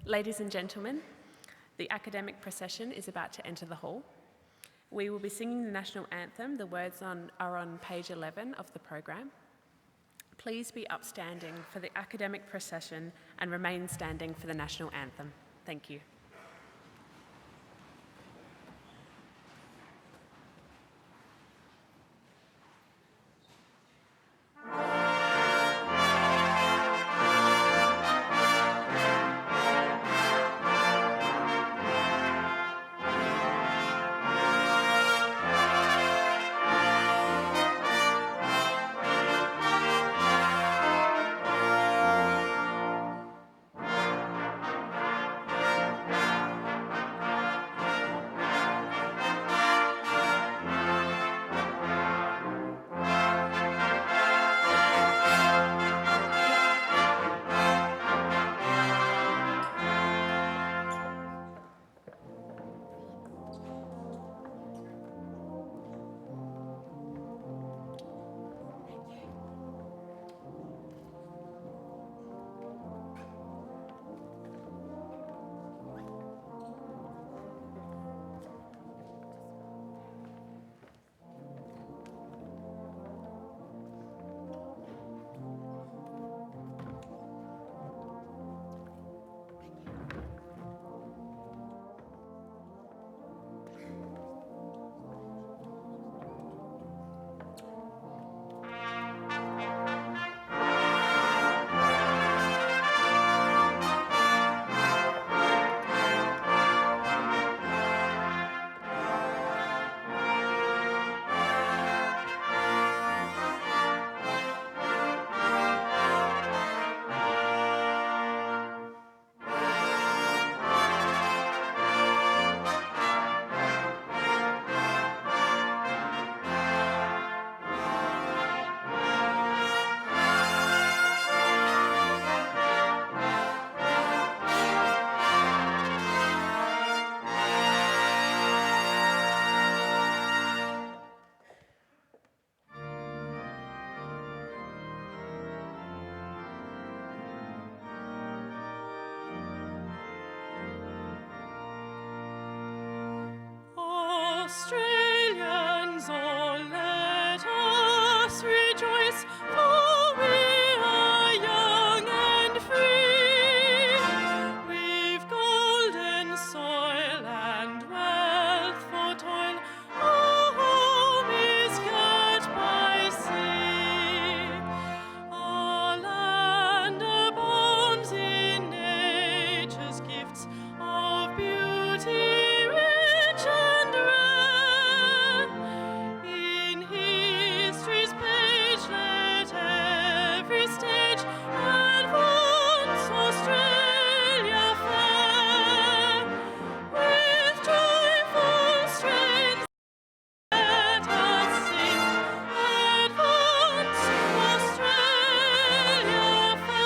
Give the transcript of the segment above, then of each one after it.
Ladies and gentlemen, the academic procession is about to enter the hall. We will be singing the national anthem. The words are on page 11 of the program. Please be upstanding for the academic procession and remain standing for the national anthem. Thank you. Australians, all let us rejoice, for we are young and free. We've golden soil and wealth for toil, our home is girt by sea. Our land abounds in nature's gifts of beauty. In history's page, let every stage advance Australia fair. With joyful strains let us sing, advance Australia fair.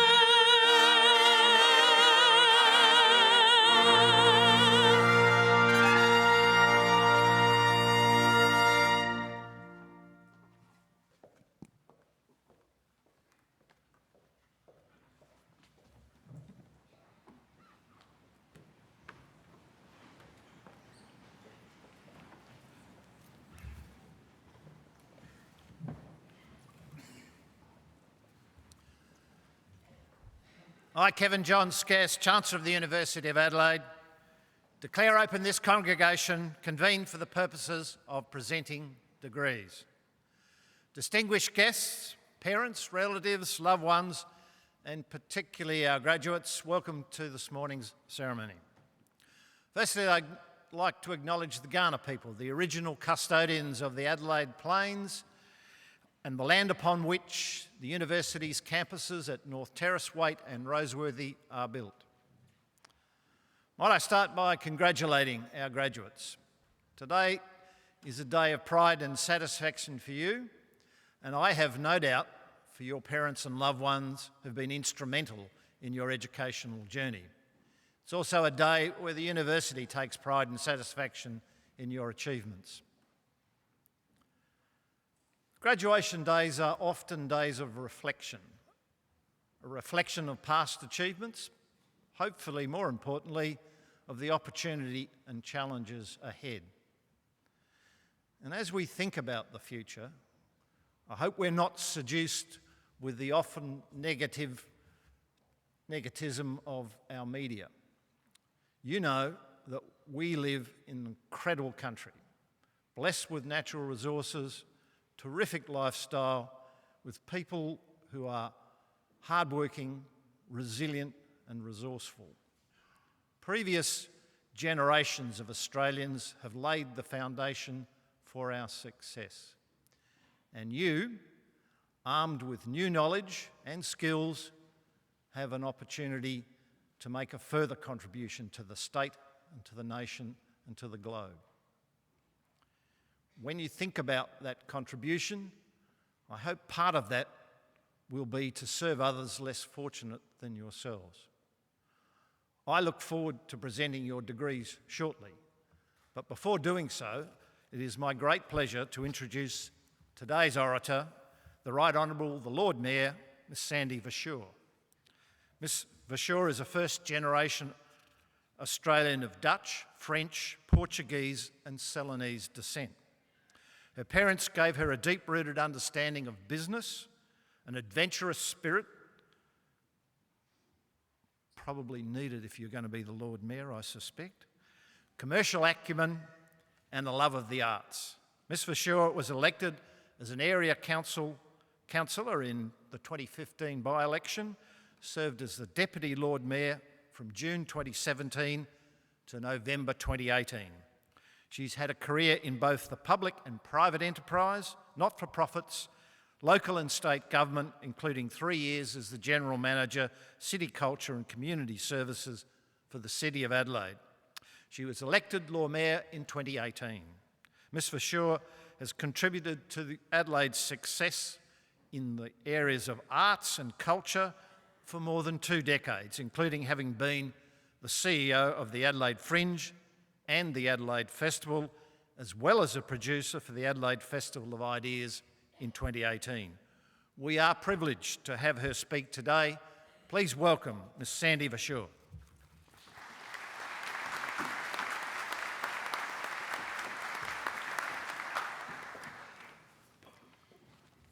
I, Kevin John Scarce, Chancellor of the University of Adelaide, declare open this congregation convened for the purposes of presenting degrees. Distinguished guests, parents, relatives, loved ones, and particularly our graduates, welcome to this morning's ceremony. Firstly, I'd like to acknowledge the Kaurna people, the original custodians of the Adelaide Plains and the land upon which the university's campuses at North Terrace, Waite and Roseworthy are built. Might I start by congratulating our graduates. Today is a day of pride and satisfaction for you, and I have no doubt for your parents and loved ones who've been instrumental in your educational journey. It's also a day where the university takes pride and satisfaction in your achievements. Graduation days are often days of reflection, a reflection of past achievements, hopefully more importantly, of the opportunity and challenges ahead. And as we think about the future, I hope we're not seduced with the often negativism of our media. You know that we live in an incredible country, blessed with natural resources, terrific lifestyle, with people who are hardworking, resilient and resourceful. Previous generations of Australians have laid the foundation for our success. And you, armed with new knowledge and skills, have an opportunity to make a further contribution to the state and to the nation and to the globe. When you think about that contribution, I hope part of that will be to serve others less fortunate than yourselves. I look forward to presenting your degrees shortly, but before doing so, it is my great pleasure to introduce today's orator, the Right Honourable the Lord Mayor, Miss Sandy Verschoor. Miss Verschoor is a first-generation Australian of Dutch, French, Portuguese and Ceylonese descent. Her parents gave her a deep-rooted understanding of business, an adventurous spirit, probably needed if you're going to be the Lord Mayor, I suspect, commercial acumen and a love of the arts. Miss Verschoor was elected as an area councillor in the 2015 by-election, served as the Deputy Lord Mayor from June 2017 to November 2018. She's had a career in both the public and private enterprise, not-for-profits, local and state government, including 3 years as the General Manager, City Culture and Community Services for the City of Adelaide. She was elected Lord Mayor in 2018. Ms Verschoor has contributed to Adelaide's success in the areas of arts and culture for more than 2 decades, including having been the CEO of the Adelaide Fringe and the Adelaide Festival, as well as a producer for the Adelaide Festival of Ideas in 2018. We are privileged to have her speak today. Please welcome Ms Sandy Verschoor.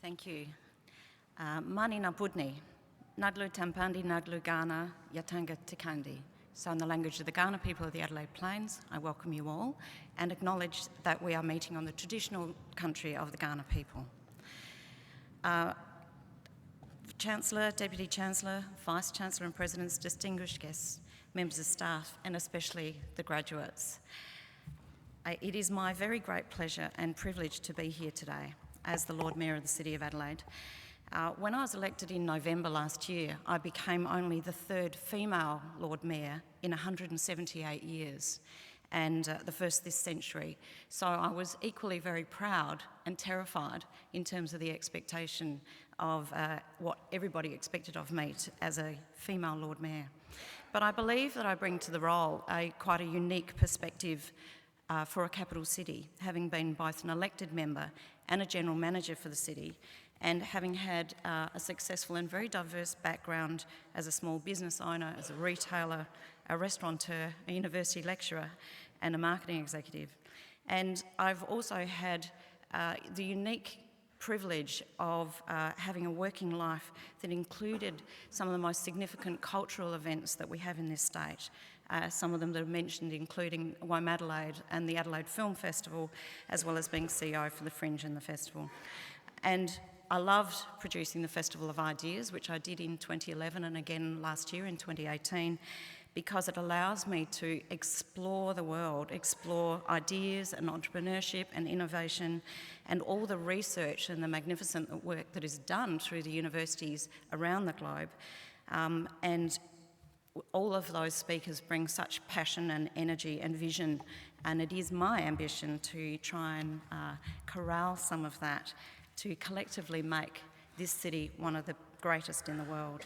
Thank you. Mani na Budni, Naglu Tampandi Naglu Ghana, Yatanga Tikandi. So in the language of the Kaurna people of the Adelaide Plains, I welcome you all and acknowledge that we are meeting on the traditional country of the Kaurna people. Chancellor, Deputy Chancellor, Vice Chancellor and Presidents, distinguished guests, members of staff and especially the graduates. It is my very great pleasure and privilege to be here today as the Lord Mayor of the City of Adelaide. When I was elected in November last year, I became only the 3rd female Lord Mayor in 178 years, and the first this century. So I was equally very proud and terrified in terms of the expectation of what everybody expected of me as a female Lord Mayor. But I believe that I bring to the role quite a unique perspective for a capital city, having been both an elected member and a general manager for the city, and having had a successful and very diverse background as a small business owner, as a retailer, a restaurateur, a university lecturer, and a marketing executive. And I've also had the unique privilege of having a working life that included some of the most significant cultural events that we have in this state. Some of them that are mentioned, including Womadelaide and the Adelaide Film Festival, as well as being CEO for the Fringe and the Festival. And I loved producing the Festival of Ideas, which I did in 2011 and again last year in 2018, because it allows me to explore the world, explore ideas and entrepreneurship and innovation and all the research and the magnificent work that is done through the universities around the globe. And all of those speakers bring such passion and energy and vision, and it is my ambition to try and corral some of that to collectively make this city one of the greatest in the world.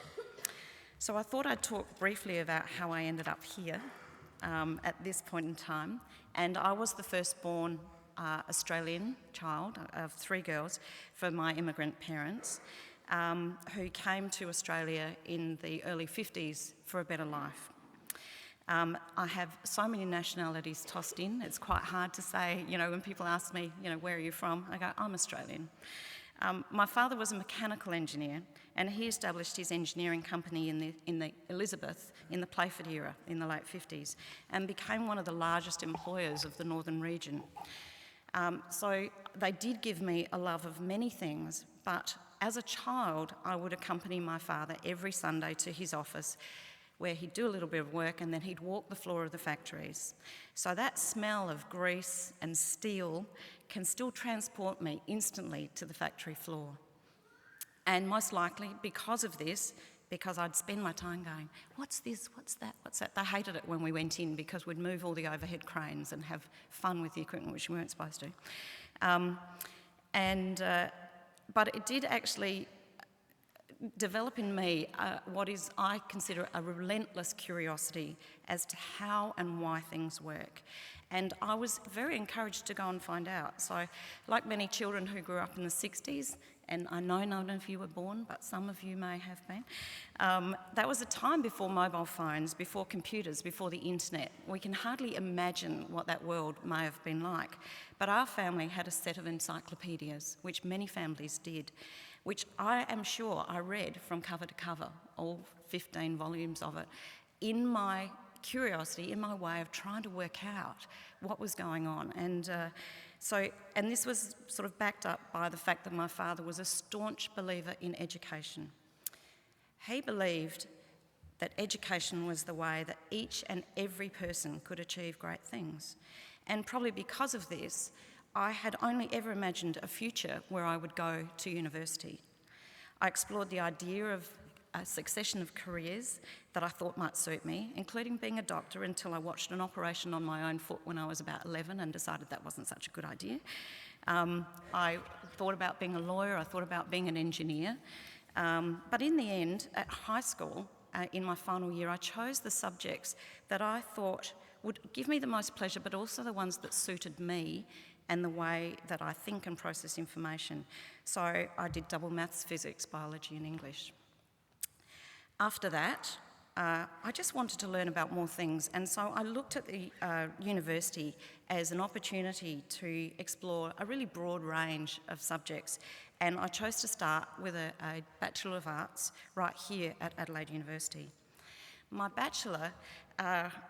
So I thought I'd talk briefly about how I ended up here at this point in time. And I was the firstborn Australian child of 3 girls for my immigrant parents who came to Australia in the early 50s for a better life. I have so many nationalities tossed in, it's quite hard to say, when people ask me, where are you from? I go, I'm Australian. My father was a mechanical engineer, and he established his engineering company in the Elizabeth in the Playford era in the late 50s, and became one of the largest employers of the northern region. So they did give me a love of many things, but as a child, I would accompany my father every Sunday to his office, where he'd do a little bit of work and then he'd walk the floor of the factories. So that smell of grease and steel can still transport me instantly to the factory floor. And most likely, because of this, because I'd spend my time going, what's this, what's that, what's that? They hated it when we went in because we'd move all the overhead cranes and have fun with the equipment, which we weren't supposed to. But it did actually develop in me what is, I consider, a relentless curiosity as to how and why things work. And I was very encouraged to go and find out. So, like many children who grew up in the 60s, and I know none of you were born, but some of you may have been, that was a time before mobile phones, before computers, before the internet. We can hardly imagine what that world may have been like. But our family had a set of encyclopedias, which many families did, which I am sure I read from cover to cover, all 15 volumes of it, in my curiosity, in my way of trying to work out what was going on. And this was sort of backed up by the fact that my father was a staunch believer in education. He believed that education was the way that each and every person could achieve great things. And probably because of this, I had only ever imagined a future where I would go to university. I explored the idea of a succession of careers that I thought might suit me, including being a doctor, until I watched an operation on my own foot when I was about 11 and decided that wasn't such a good idea. I thought about being a lawyer, I thought about being an engineer, but in the end, at high school, in my final year, I chose the subjects that I thought would give me the most pleasure, but also the ones that suited me and the way that I think and process information. So I did double maths, physics, biology and English. After that, I just wanted to learn about more things, and so I looked at the university as an opportunity to explore a really broad range of subjects, and I chose to start with a Bachelor of Arts right here at Adelaide University. My Bachelor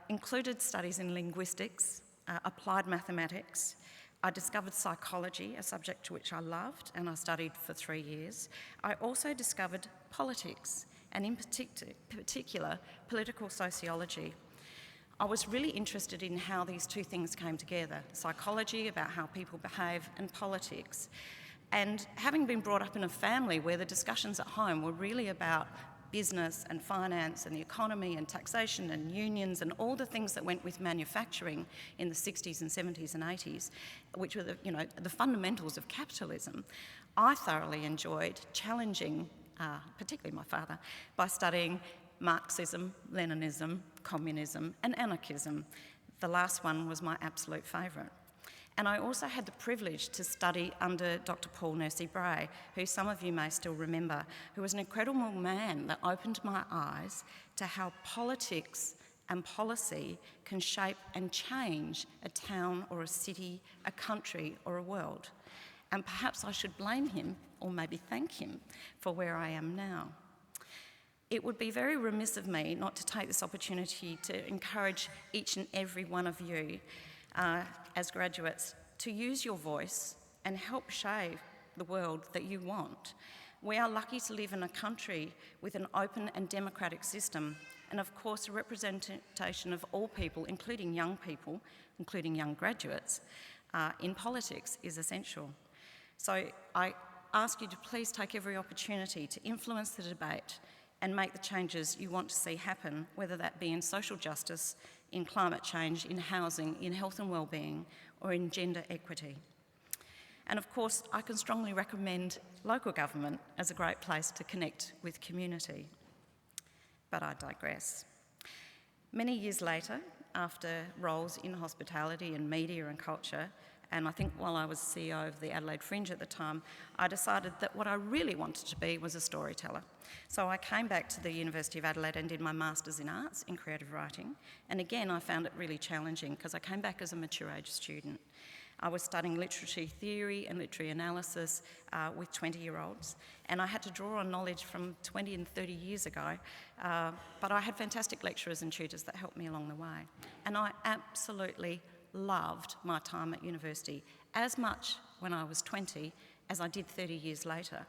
included studies in linguistics, applied mathematics. I discovered psychology, a subject to which I loved, and I studied for 3 years. I also discovered politics, and in particular, political sociology. I was really interested in how these two things came together, psychology about how people behave and politics. And having been brought up in a family where the discussions at home were really about business and finance and the economy and taxation and unions and all the things that went with manufacturing in the 60s and 70s and 80s, which were the fundamentals of capitalism, I thoroughly enjoyed challenging particularly my father, by studying Marxism, Leninism, communism and anarchism. The last one was my absolute favourite. And I also had the privilege to study under Dr. Paul Nursey-Bray, who some of you may still remember, who was an incredible man that opened my eyes to how politics and policy can shape and change a town or a city, a country or a world. And perhaps I should blame him, or maybe thank him, for where I am now. It would be very remiss of me not to take this opportunity to encourage each and every one of you as graduates to use your voice and help shape the world that you want. We are lucky to live in a country with an open and democratic system, and of course a representation of all people, including young people, including young graduates, in politics is essential. So I ask you to please take every opportunity to influence the debate and make the changes you want to see happen, whether that be in social justice, in climate change, in housing, in health and wellbeing, or in gender equity. And of course, I can strongly recommend local government as a great place to connect with community. But I digress. Many years later, after roles in hospitality and media and culture, And I think while I was CEO of the Adelaide Fringe at the time, I decided that what I really wanted to be was a storyteller. So I came back to the University of Adelaide and did my Masters in Arts in Creative Writing. And again, I found it really challenging because I came back as a mature age student. I was studying literature theory and literary analysis with 20-year-olds, and I had to draw on knowledge from 20 and 30 years ago, but I had fantastic lecturers and tutors that helped me along the way. And I absolutely loved my time at university as much when I was 20 as I did 30 years later.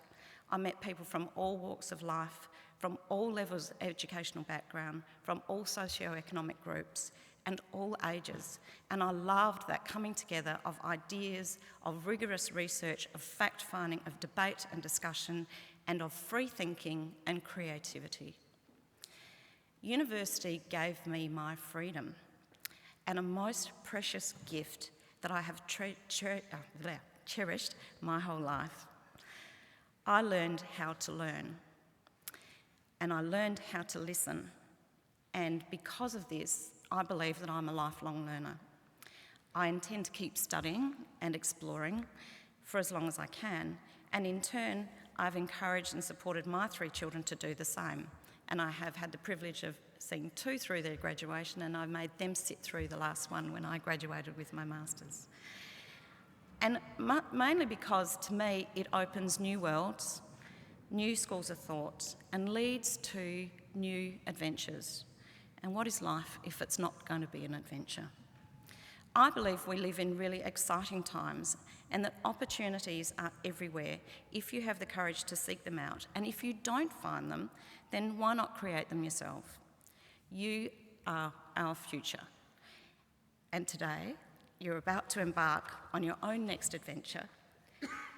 I met people from all walks of life, from all levels of educational background, from all socio-economic groups, and all ages. And I loved that coming together of ideas, of rigorous research, of fact-finding, of debate and discussion, and of free thinking and creativity. University gave me my freedom and a most precious gift that I have cherished my whole life. I learned how to learn, and I learned how to listen. And because of this, I believe that I'm a lifelong learner. I intend to keep studying and exploring for as long as I can, and in turn, I've encouraged and supported my 3 children to do the same. And I have had the privilege of seeing 2 through their graduation, and I've made them sit through the last one when I graduated with my Masters. And mainly because, to me, it opens new worlds, new schools of thought, and leads to new adventures. And what is life if it's not going to be an adventure? I believe we live in really exciting times and that opportunities are everywhere if you have the courage to seek them out. And if you don't find them, then why not create them yourself? You are our future. And today, you're about to embark on your own next adventure.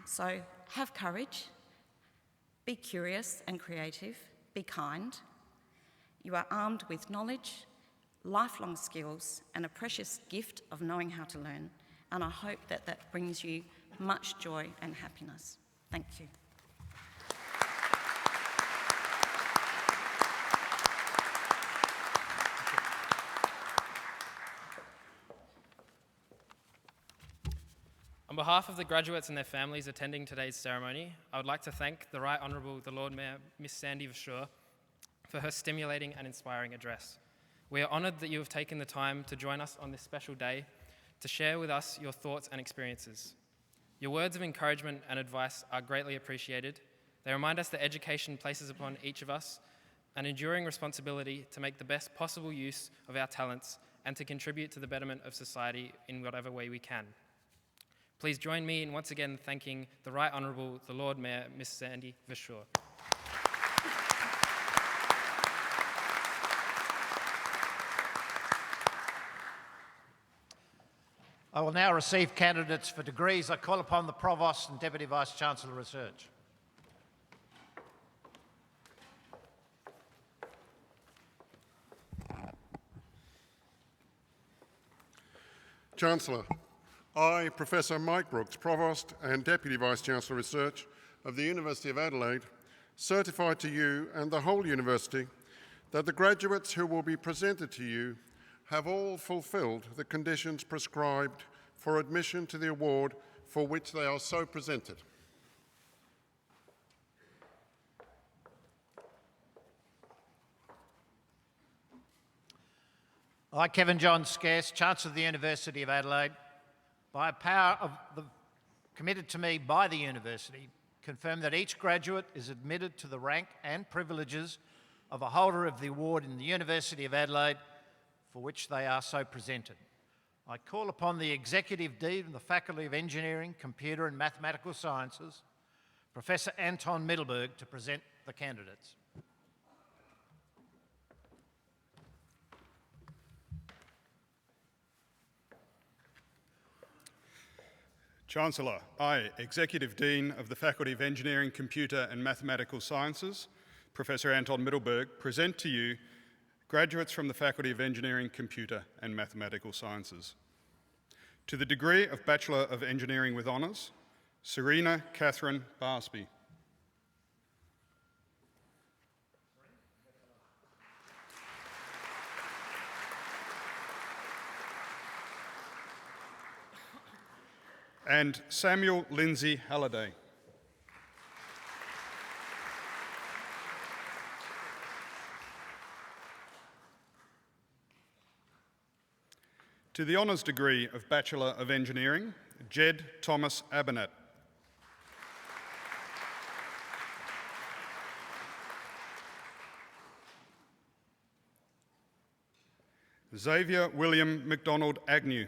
So have courage, be curious and creative, be kind. You are armed with knowledge, lifelong skills, and a precious gift of knowing how to learn. And I hope that that brings you much joy and happiness. Thank you. On behalf of the graduates and their families attending today's ceremony, I would like to thank the Right Honourable the Lord Mayor, Miss Sandy Verschoor, for her stimulating and inspiring address. We are honoured that you have taken the time to join us on this special day to share with us your thoughts and experiences. Your words of encouragement and advice are greatly appreciated. They remind us that education places upon each of us an enduring responsibility to make the best possible use of our talents and to contribute to the betterment of society in whatever way we can. Please join me in once again thanking the Right Honourable the Lord Mayor, Miss Sandy Verschoor. I will now receive candidates for degrees. I call upon the Provost and Deputy Vice-Chancellor Research. Chancellor, I, Professor Mike Brooks, Provost and Deputy Vice-Chancellor Research of the University of Adelaide, certify to you and the whole University that the graduates who will be presented to you have all fulfilled the conditions prescribed for admission to the award for which they are so presented. I, Kevin John Scarce, Chancellor of the University of Adelaide, by a power committed to me by the University, confirm that each graduate is admitted to the rank and privileges of a holder of the award in the University of Adelaide for which they are so presented. I call upon the Executive Dean of the Faculty of Engineering, Computer and Mathematical Sciences, Professor Anton Mittelberg, to present the candidates. Chancellor, I, Executive Dean of the Faculty of Engineering, Computer and Mathematical Sciences, Professor Anton Mittelberg, present to you graduates from the Faculty of Engineering, Computer and Mathematical Sciences. To the degree of Bachelor of Engineering with Honours, Serena Catherine Barsby. and Samuel Lindsay Halliday. To the honours degree of Bachelor of Engineering, Jed Thomas Abernat. Xavier William MacDonald Agnew.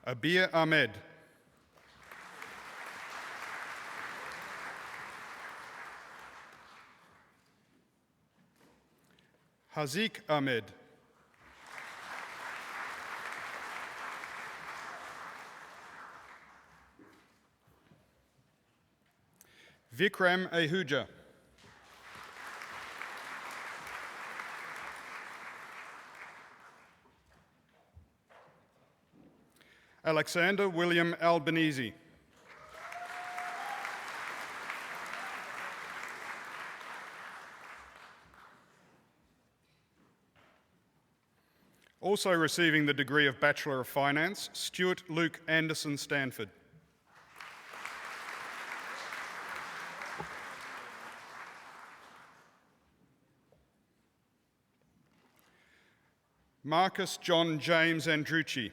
Abir Ahmed. Haziq Ahmed. Vikram Ahuja. Alexander William Albanese. Also receiving the degree of Bachelor of Finance, Stuart Luke Anderson Stanford. Marcus John James Andrucci.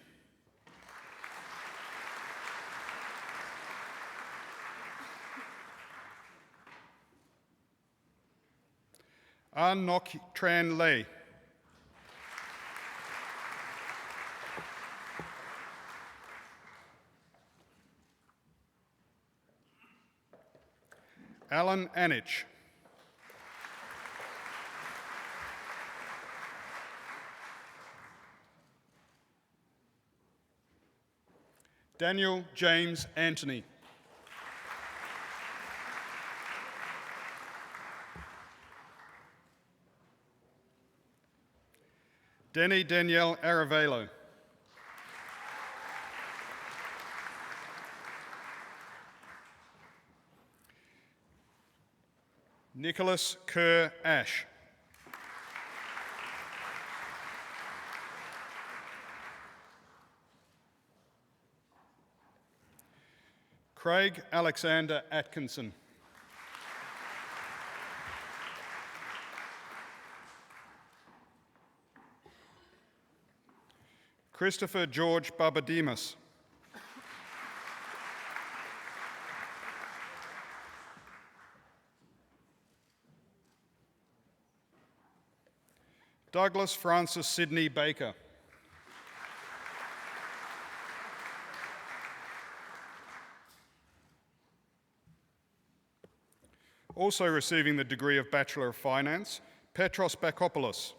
Nok Tran Lei. Alan Anich. Daniel James Anthony. Denny Danielle Aravelo. Nicholas Kerr Ash. Craig Alexander Atkinson. Christopher George Babademus. Douglas Francis Sidney Baker. Also receiving the degree of Bachelor of Finance, Petros Bakopoulos.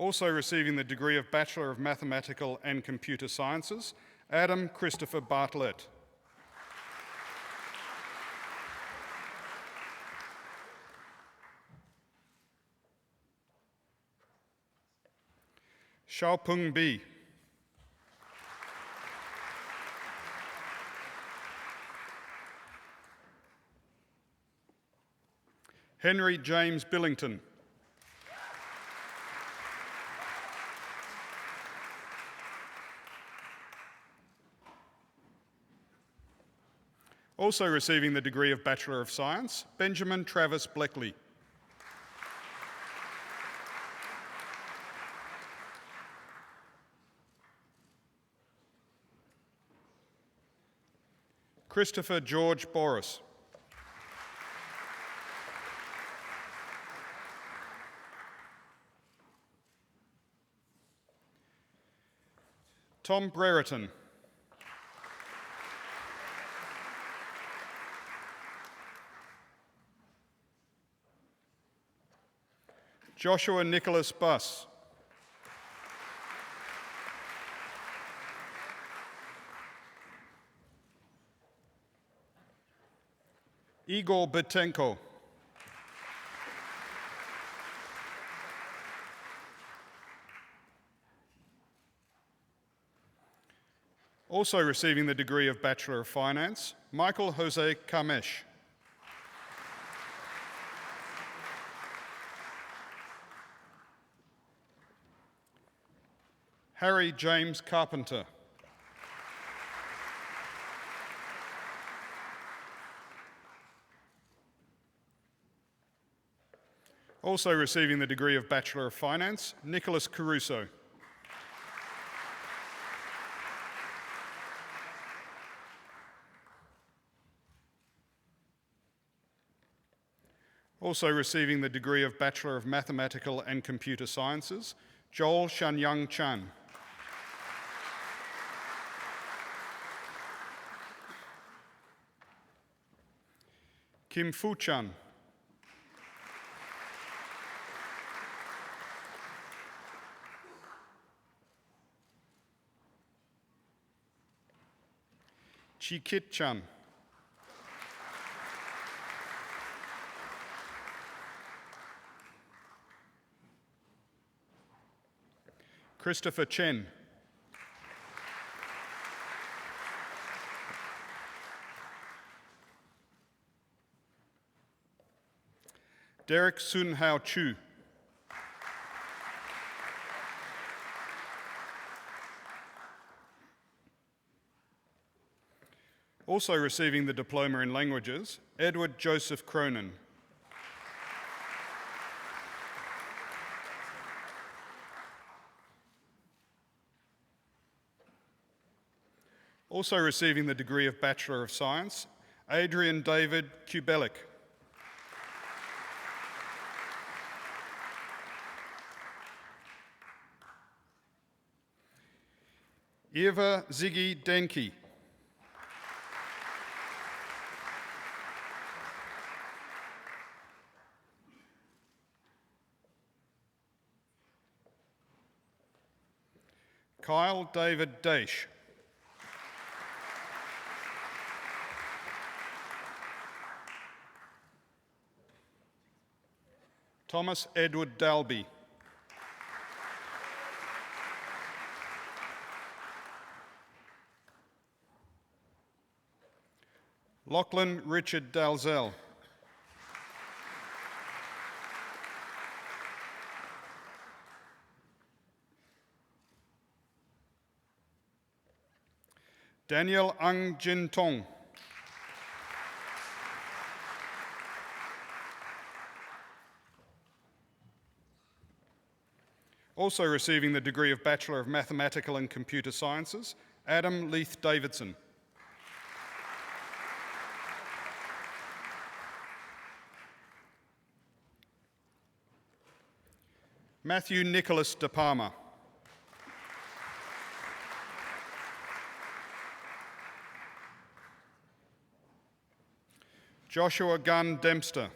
Also receiving the degree of Bachelor of Mathematical and Computer Sciences, Adam Christopher Bartlett. Xiaopeng Bi. Henry James Billington. Also receiving the degree of Bachelor of Science, Benjamin Travis Bleckley. Christopher George Boris. Tom Brereton. Joshua Nicholas Buss. Igor Betenko. Also receiving the degree of Bachelor of Finance, Michael Jose Kamesh. Harry James Carpenter. Also receiving the degree of Bachelor of Finance, Nicholas Caruso. Also receiving the degree of Bachelor of Mathematical and Computer Sciences, Joel Shanyang Chan. Kim Fu Chan. Chi Kit Chan. Christopher Chen. Derek Sun Hao Chu. Also receiving the Diploma in Languages, Edward Joseph Cronin. Also receiving the degree of Bachelor of Science, Adrian David Kubelik. Eva Ziggy Denke. Kyle David Daish. Thomas Edward Dalby. Lachlan Richard Dalzell. Daniel Ang Jin Tong. Also receiving the degree of Bachelor of Mathematical and Computer Sciences, Adam Leith Davidson. Matthew Nicholas De Palma. Joshua Gunn Dempster.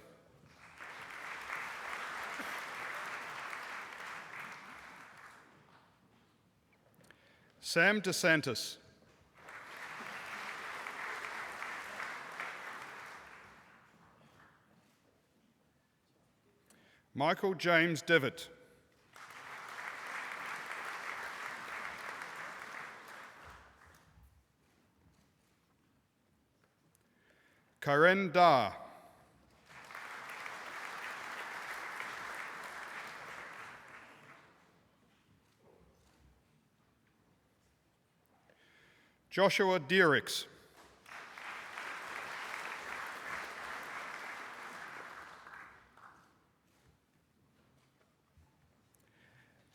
Sam DeSantis. Michael James Devitt. Karen Dar. Joshua Diericks.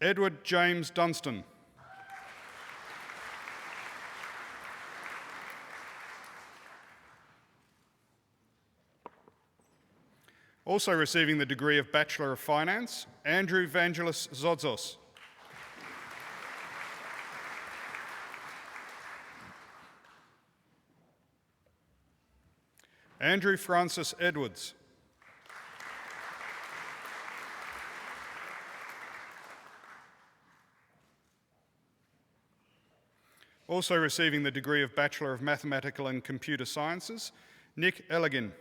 Edward James Dunstan. Also receiving the degree of Bachelor of Finance, Andrew Vangelis Zodzos. Andrew Francis Edwards. Also receiving the degree of Bachelor of Mathematical and Computer Sciences, Nick Elligin.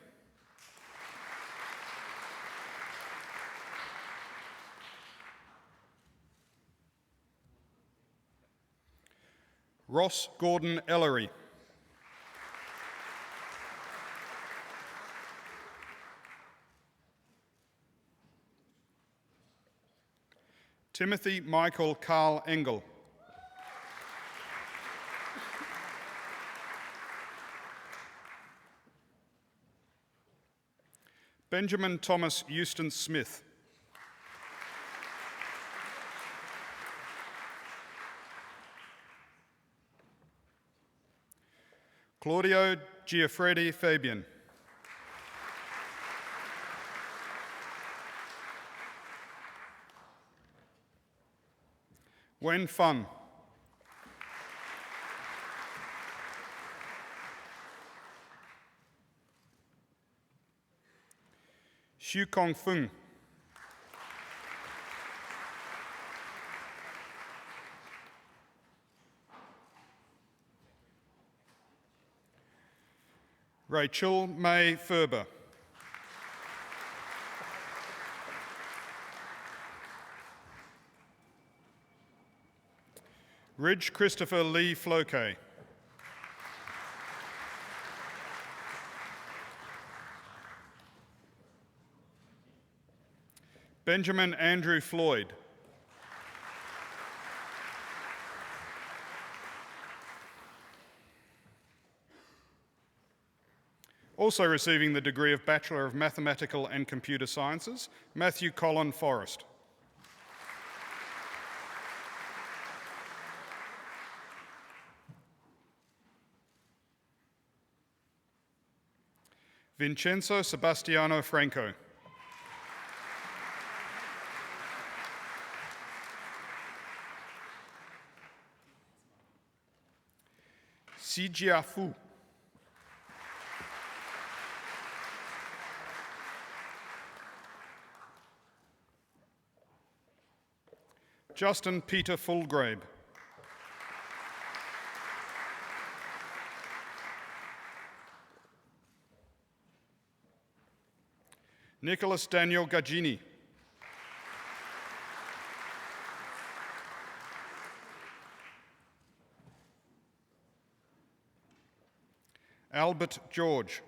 Ross Gordon Ellery. Timothy Michael Carl Engel. Benjamin Thomas Euston Smith. Claudio Giuffredi Fabian. Wen Fun. Xu Kong Fung. Rachel May Ferber. Ridge Christopher Lee Flokey. Benjamin Andrew Floyd. Also receiving the degree of Bachelor of Mathematical and Computer Sciences, Matthew Colin Forrest. Vincenzo Sebastiano Franco. Sijia Fu. Justin Peter Fulgrabe. Nicholas Daniel Gagini. Albert George.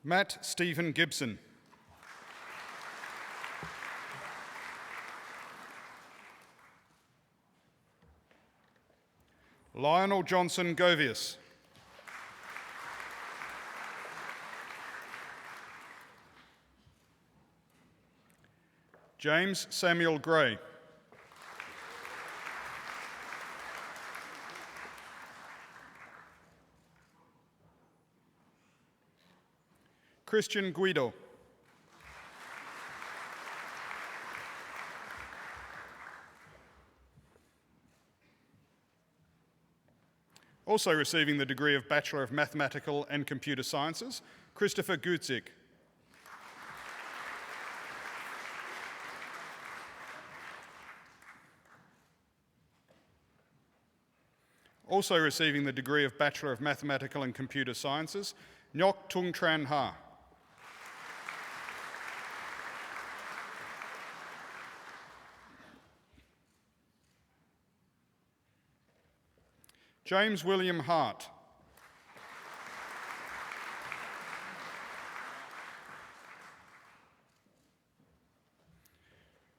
Matt Stephen Gibson. Lionel Johnson Govius. James Samuel Gray. Christian Guido. Also receiving the degree of Bachelor of Mathematical and Computer Sciences, Christopher Gutzik. Also receiving the degree of Bachelor of Mathematical and Computer Sciences, Nyok Tung Tran Ha. James William Hart.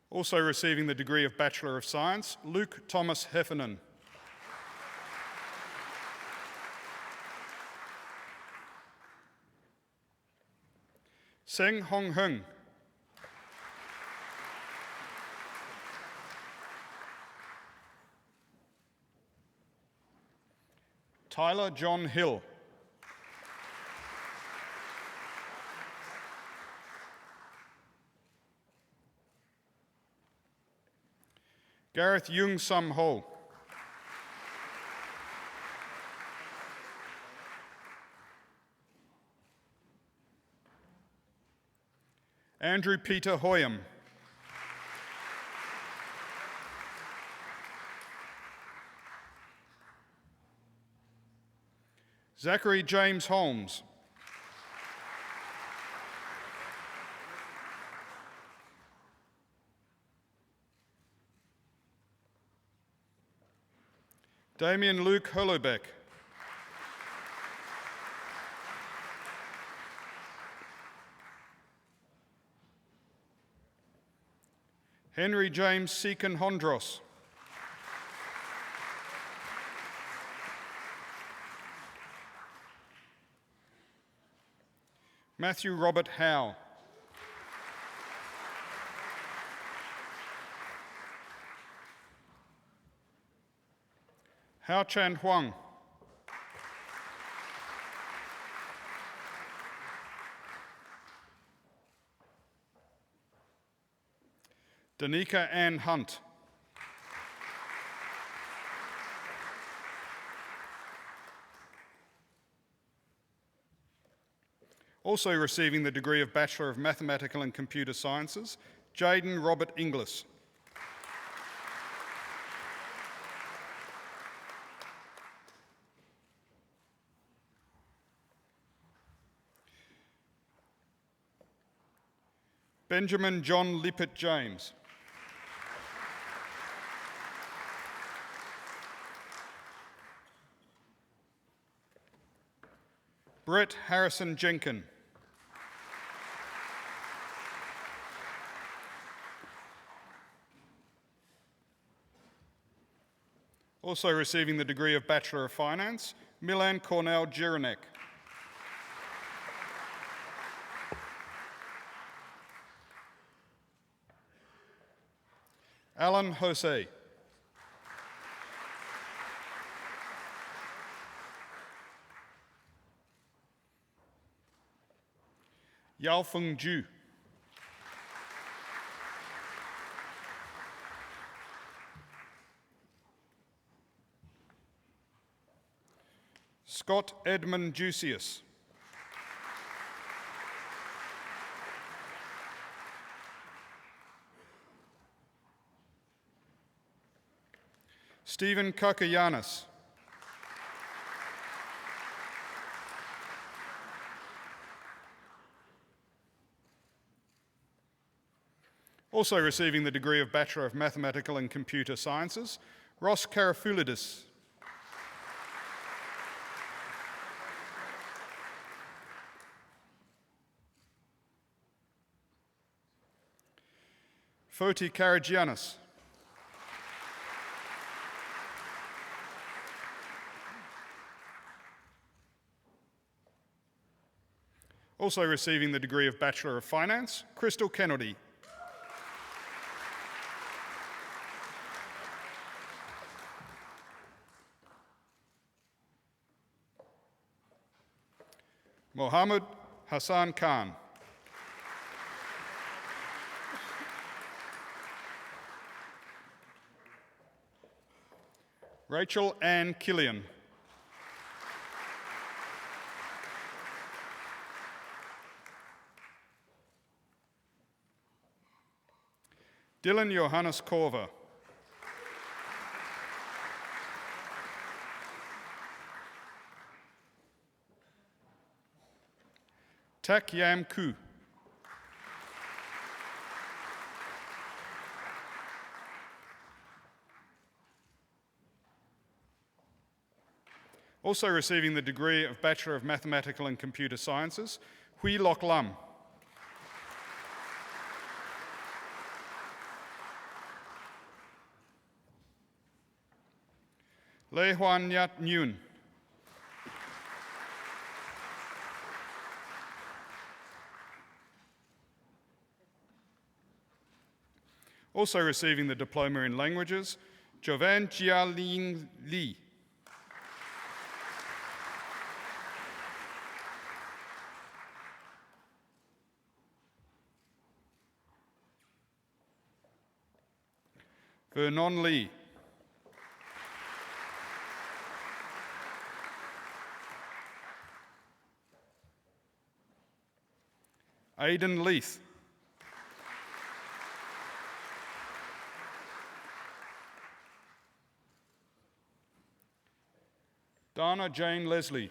Also receiving the degree of Bachelor of Science, Luke Thomas Heffernan. Seng Hong Hung. Tyler John Hill. Gareth Yung Sum Ho. Andrew Peter Hoyam. Zachary James Holmes. Damien Luke Holobeck. Henry James Seacon Hondros. Matthew Robert Howe. Hao Chan Huang. Danica Ann Hunt. Also receiving the degree of Bachelor of Mathematical and Computer Sciences, Jaden Robert Inglis. Benjamin John Lippert James. Brett Harrison Jenkin. Also receiving the degree of Bachelor of Finance, Milan Cornell Jiranek. Alan Jose. Yao Feng Ju. Scott Edmund Jusius. Stephen Kakayanis. Also receiving the degree of Bachelor of Mathematical and Computer Sciences, Ross Karafoulidis. Foti Karagianis. Also receiving the degree of Bachelor of Finance, Crystal Kennedy. Mohammed Hassan Khan. Rachel Ann Killian. Dylan Johannes Korver. Tak Yam Koo. Also receiving the degree of Bachelor of Mathematical and Computer Sciences, Hui Lok Lam. Lei Huan Nyat Nguyen. Also receiving the Diploma in Languages, Jovan Jialin Li. Vernon Lee. Aidan Leith. Dana Jane Leslie.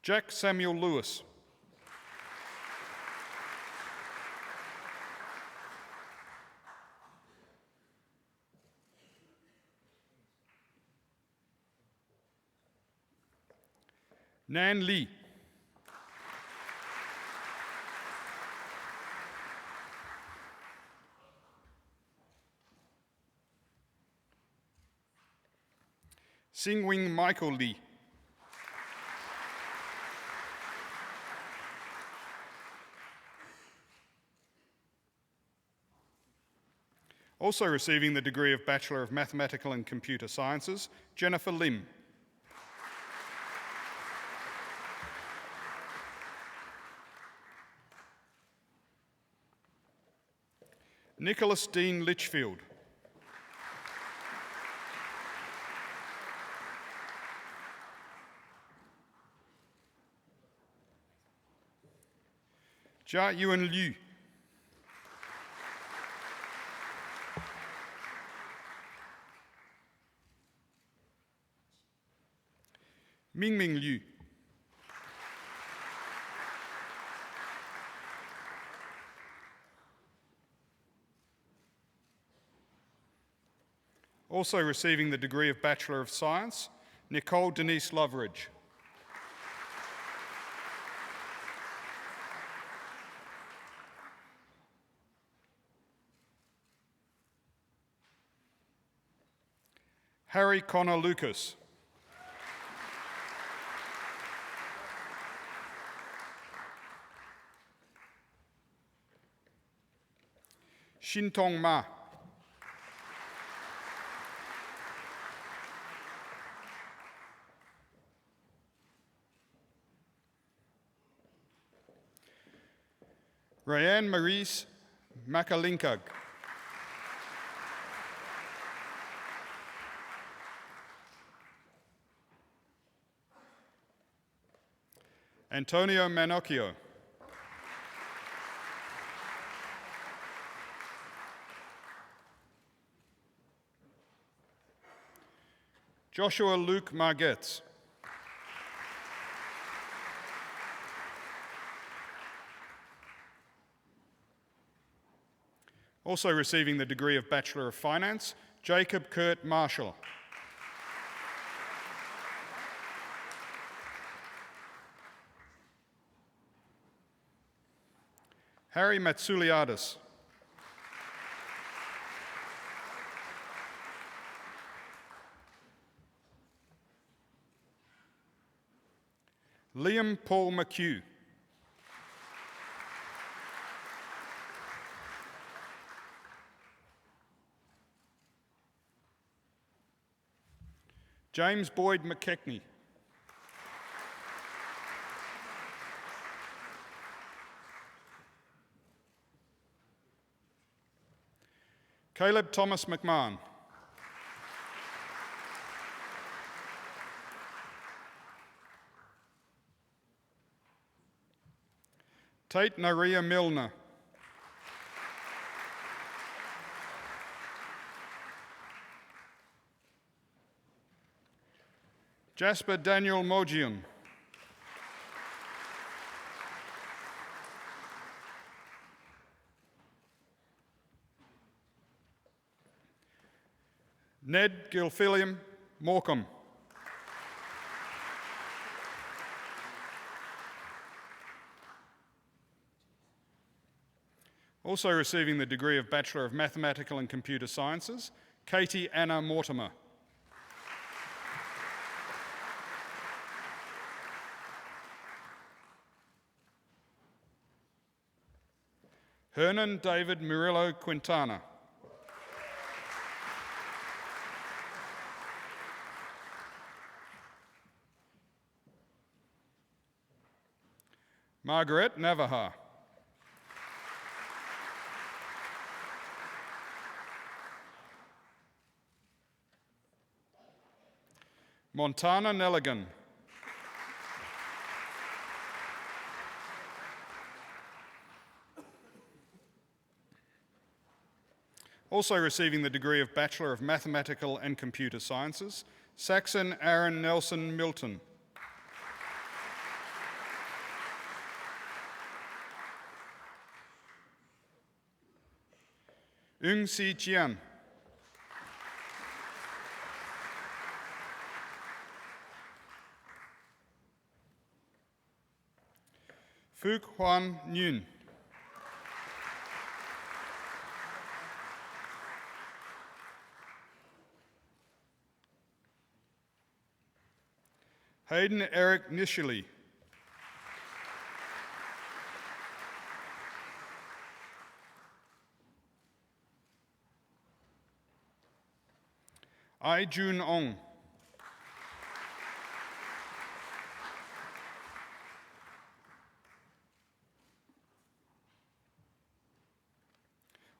Jack Samuel Lewis. Nan Lee. Singwing Michael Lee. Also receiving the degree of Bachelor of Mathematical and Computer Sciences, Jennifer Lim. Nicholas Dean Litchfield. Jia Yuan Liu. Mingming Liu. Also receiving the degree of Bachelor of Science, Nicole Denise Loveridge. Harry Connor Lucas. Shintong Ma. Rayanne Maurice Makalinkag. Antonio Manocchio. Joshua Luke Margetts. Also receiving the degree of Bachelor of Finance, Jacob Kurt Marshall. Harry Matsouliadis. Liam Paul McHugh. James Boyd McKechnie. Caleb Thomas McMahon. Tate Naria Milner. Jasper Daniel Mojian. Ned Gilfilliam Morecambe. Also receiving the degree of Bachelor of Mathematical and Computer Sciences, Katie Anna Mortimer. Hernan David Murillo Quintana. Margaret Navaja. Montana Nelligan. Also receiving the degree of Bachelor of Mathematical and Computer Sciences, Saxon Aaron Nelson Milton. Ung Si Chian. Phuc Huan Nguyen. Hayden Eric Nishili. Ai Jun Ong.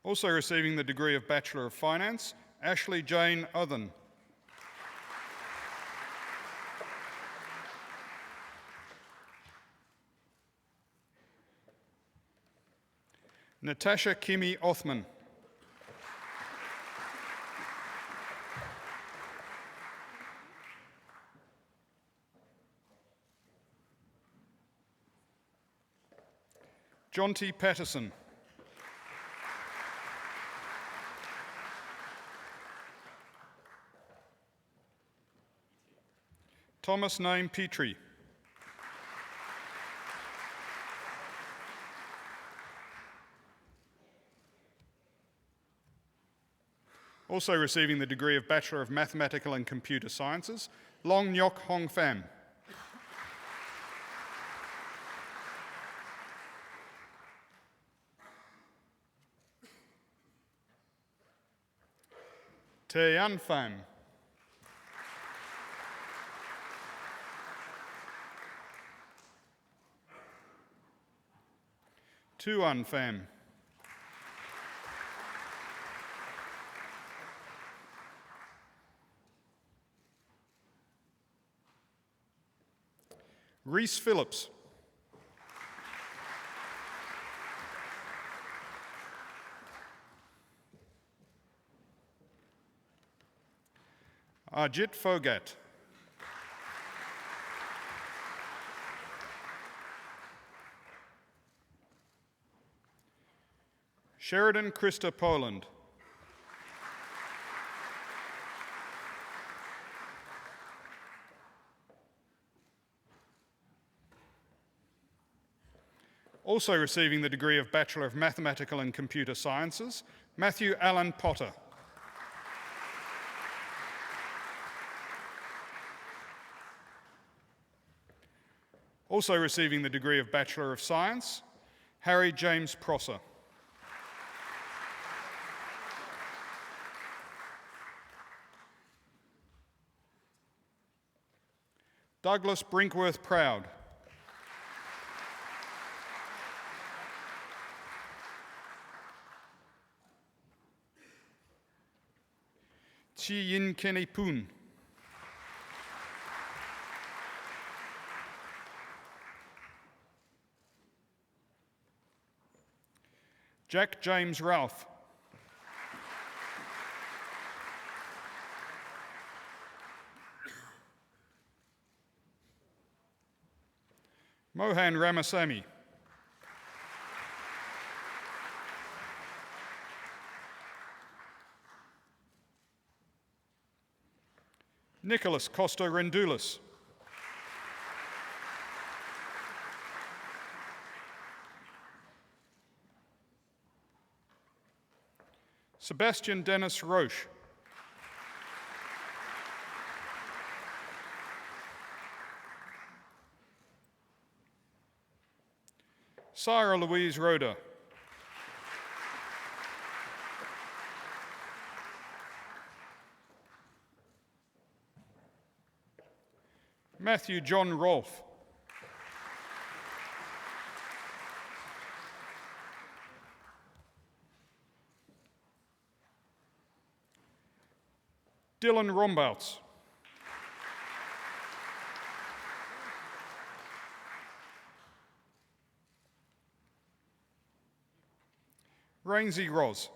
Also receiving the degree of Bachelor of Finance, Ashley Jane Othen. Natasha Kimi Othman. Jonty Patterson. Thomas Naim Petrie. Also receiving the degree of Bachelor of Mathematical and Computer Sciences, Long Nyok Hong Pham. Taeyan Pham. Tuan Pham. Reese Phillips. Ajit Fogat. Sheridan Krista Poland. Also receiving the degree of Bachelor of Mathematical and Computer Sciences, Matthew Allen Potter. Also receiving the degree of Bachelor of Science, Harry James Prosser. Douglas Brinkworth Proud. Chi Yin Kenny Poon. Jack James Ralph. Mohan Ramasamy. Nicholas Costa Rendulis. Sebastian Dennis Roche. Sarah Louise Roda. Matthew John Rolfe. Dylan Rombouts. Rainsy Ros.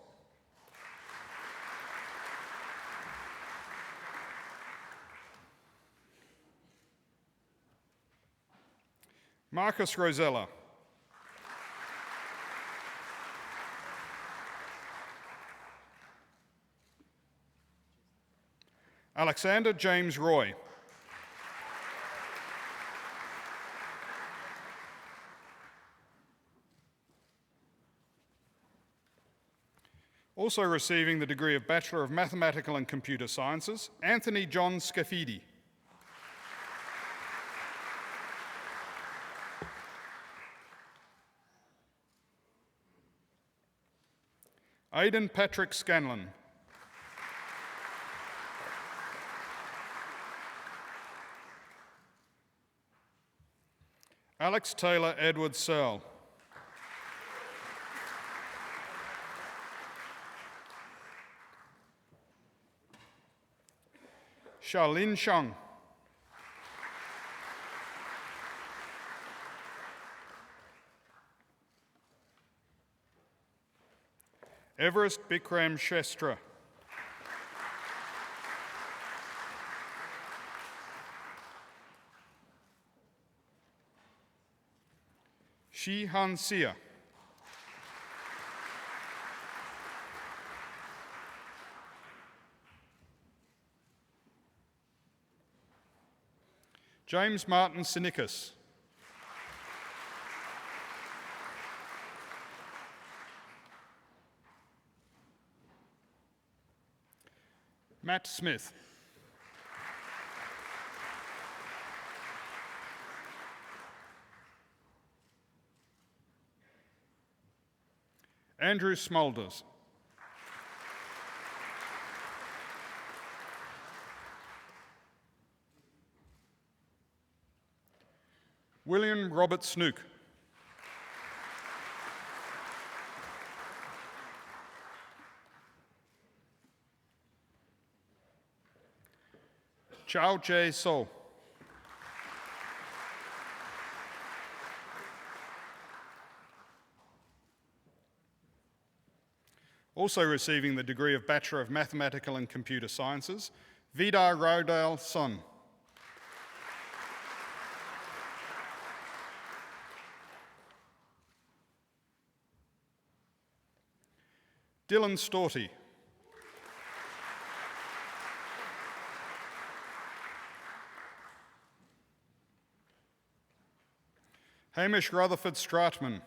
Marcus Rosella. Alexander James Roy. Also receiving the degree of Bachelor of Mathematical and Computer Sciences, Anthony John Scafidi. Aidan Patrick Scanlon. Alex Taylor Edward Searle. Charlene Shang. Everest Bikram Shestra. Shi Han Sia. James Martin Sinicus. Matt Smith. Andrew Smulders. William Robert Snook. Chao Jae So. Also receiving the degree of Bachelor of Mathematical and Computer Sciences, Vidar Rodale Son. Dylan Storty. Hamish Rutherford Stratman.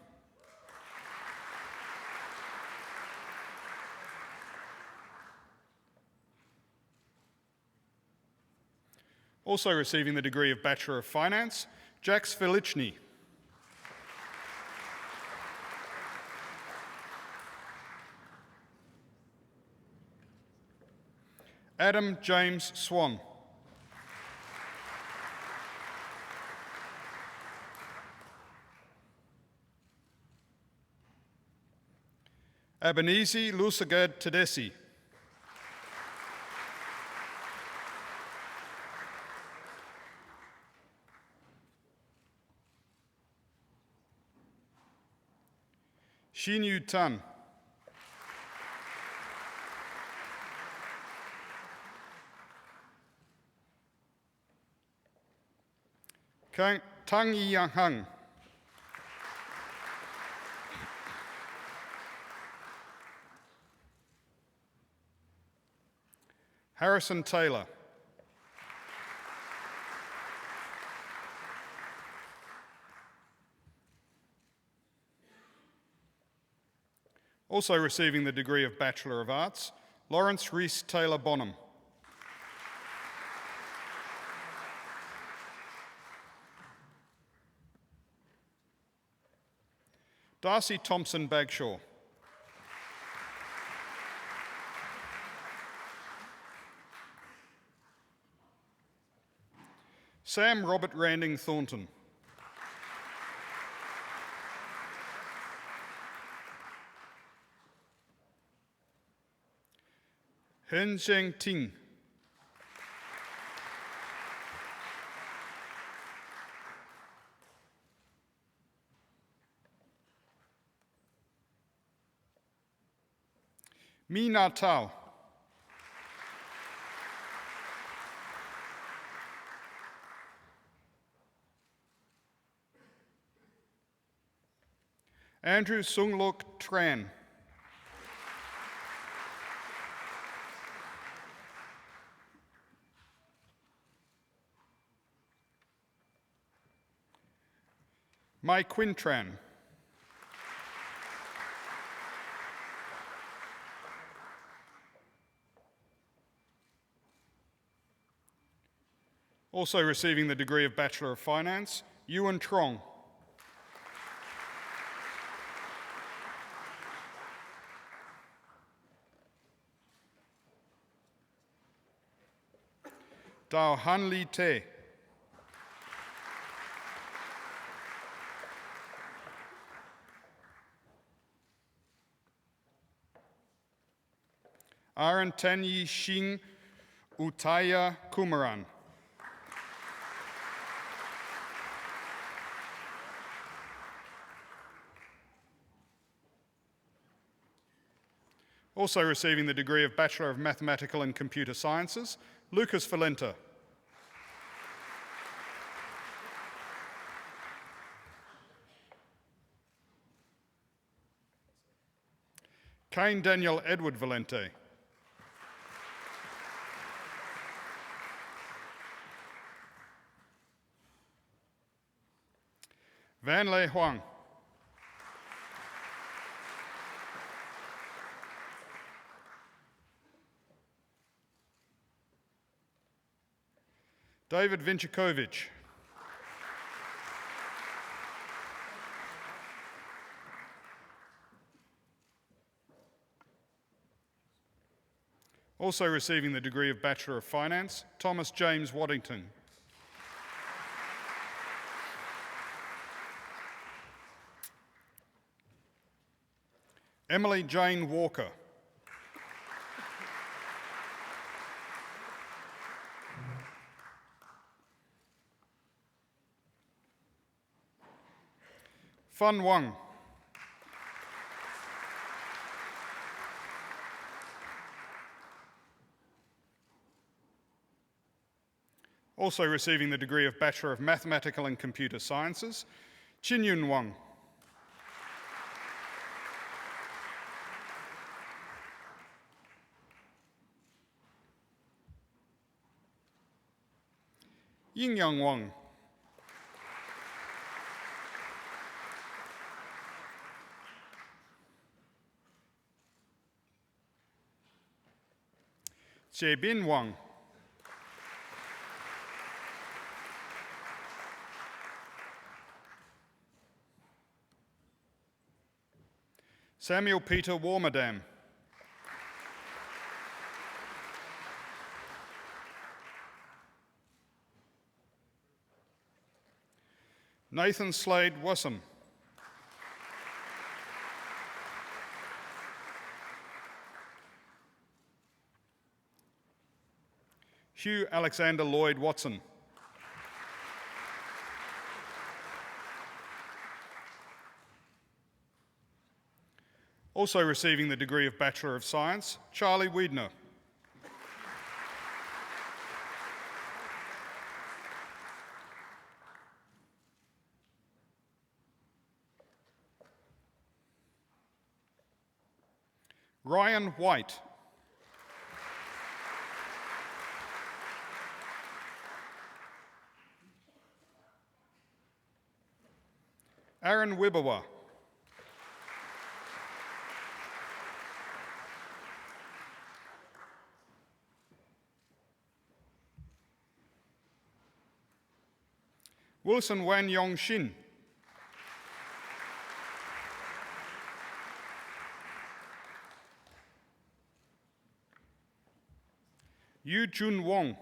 Also receiving the degree of Bachelor of Finance, Jax Felichny. Adam James Swan. Abanezi Lusagad Tedesi. Xinyu Tan. Tang Yi Hang. Harrison Taylor. Also receiving the degree of Bachelor of Arts, Lawrence Reese Taylor Bonham. Darcy Thompson Bagshaw. Sam Robert Randing Thornton. Hen Zheng Ting. Mi Na Tao. Andrew Sung Lok Tran. Mai Quintran. Also receiving the degree of Bachelor of Finance, Ewan Trong. Dao Han Li Te. Aaron Tanyi Shing Utaya Kumaran. Also receiving the degree of Bachelor of Mathematical and Computer Sciences, Lucas Valenta. Kane Daniel Edward Valente. Van Lei Huang. David Vinchikovic. Also receiving the degree of Bachelor of Finance, Thomas James Waddington. Emily Jane Walker. Fun Wang. Also receiving the degree of Bachelor of Mathematical and Computer Sciences, Chin Yun Wang. Ying Yang Wang. Jie Bin Wang. Samuel Peter Warmadam. Nathan Slade Wassam. Hugh Alexander Lloyd Watson. Also receiving the degree of Bachelor of Science, Charlie Wiedner. Ryan White. Aaron Wibawa. Wilson Wan Yong Shin. Yu Jun Wong.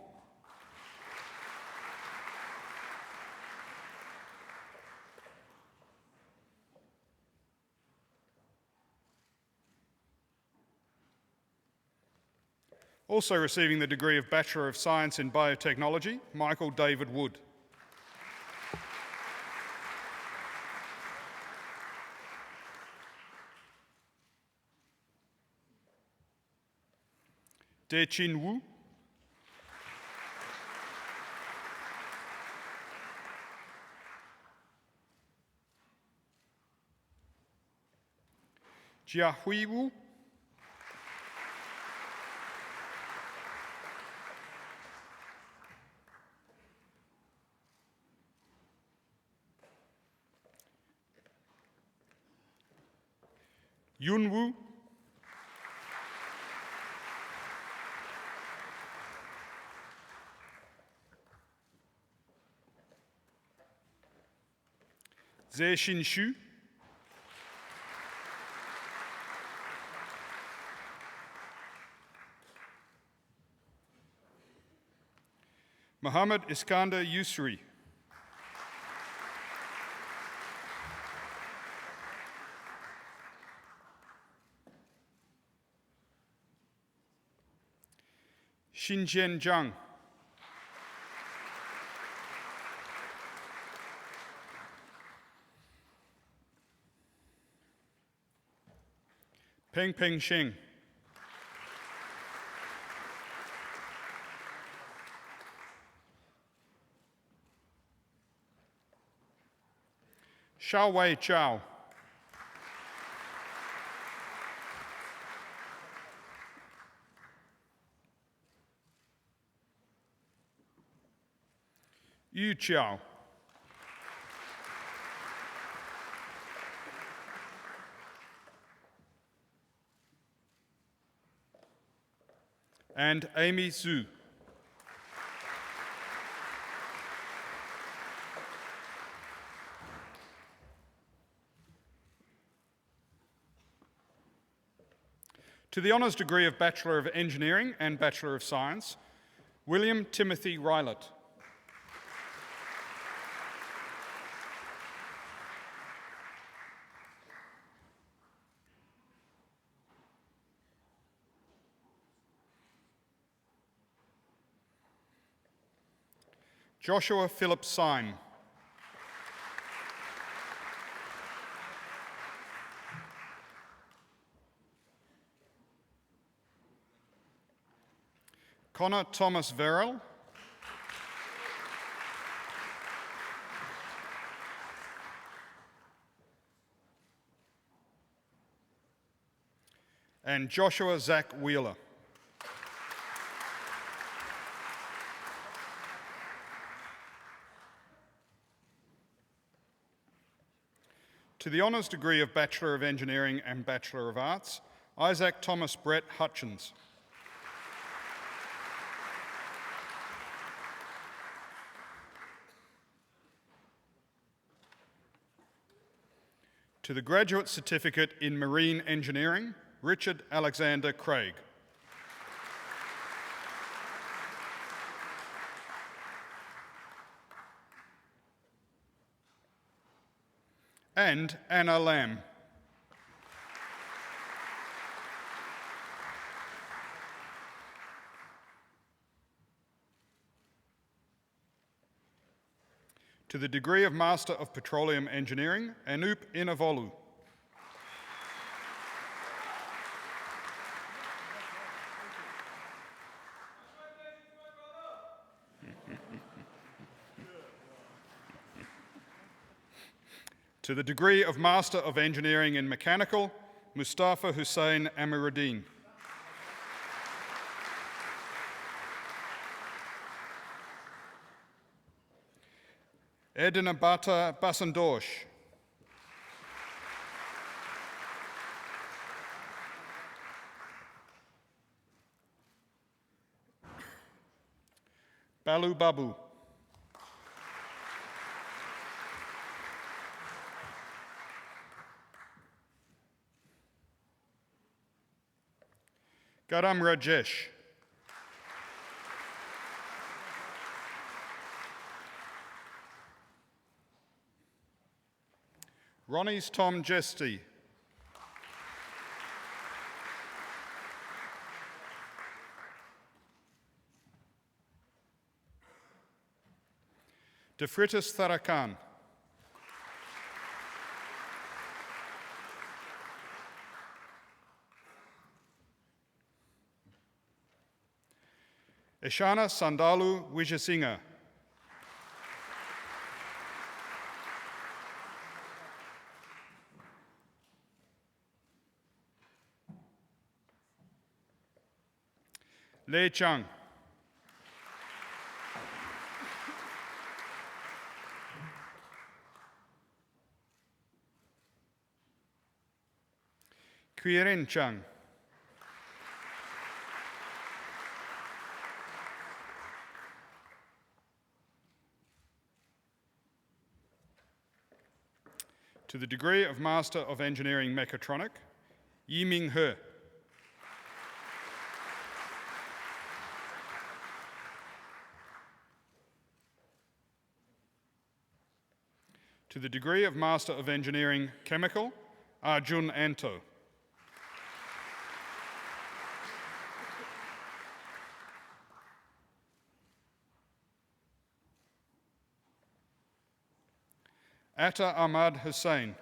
Also receiving the degree of Bachelor of Science in Biotechnology, Michael David Wood. De Chin Wu. Jia Hui Wu. Yun Wu. Zhe-Xin Xu, Mohammed Iskander Yusri, Xinjian Zhang, Peng Peng Sheng, Xiaowei Chao, Yu Chao, and Amy Zhu. To the honours degree of Bachelor of Engineering and Bachelor of Science, William Timothy Rylett. Joshua Philip Syme. Connor Thomas Verrill. And Joshua Zach Wheeler. To the honours degree of Bachelor of Engineering and Bachelor of Arts, Isaac Thomas Brett Hutchins. To the Graduate Certificate in Marine Engineering, Richard Alexander Craig. And Anna Lamb. To the degree of Master of Petroleum Engineering, Anup Inavolu. To the degree of Master of Engineering in Mechanical, Mustafa Hussein Amiruddin. Edinabata Basandosh. Balu Babu. Garam Rajesh. Ronnie's Tom Jesty. Defritis Tharakan. Eshana Sandalu Wijasinga. Lei Chang. Quirin Chang. To the degree of Master of Engineering Mechatronic, Yiming He. To the degree of Master of Engineering Chemical, Arjun Anto. Atta Ahmad Hussain.